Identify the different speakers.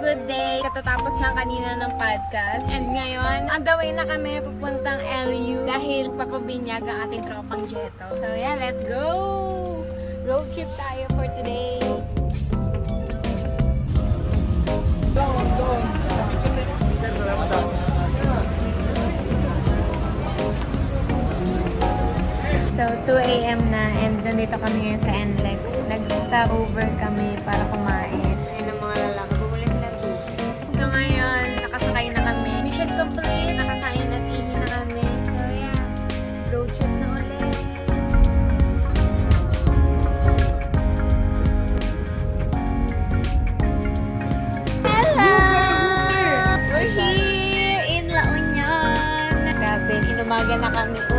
Speaker 1: good day. Katatapos lang kanina ng podcast. And ngayon, on the way na kami papuntang LU dahil papabinyag ang ating tropang Jeto. So yeah, let's go! Road trip tayo for today. So, 2 a.m. na and nandito kami ngayon sa NLEX. Nag-stop over kami para kumain. Ayun ang mga lalaki. Bumuli sila dito. So, ngayon, nakasakay na kami. Mission complete. Nakakain at ihi na kami. So, yeah. Road trip na ulit. Hello! We're here in La Union. Grabe, inumaga na kami.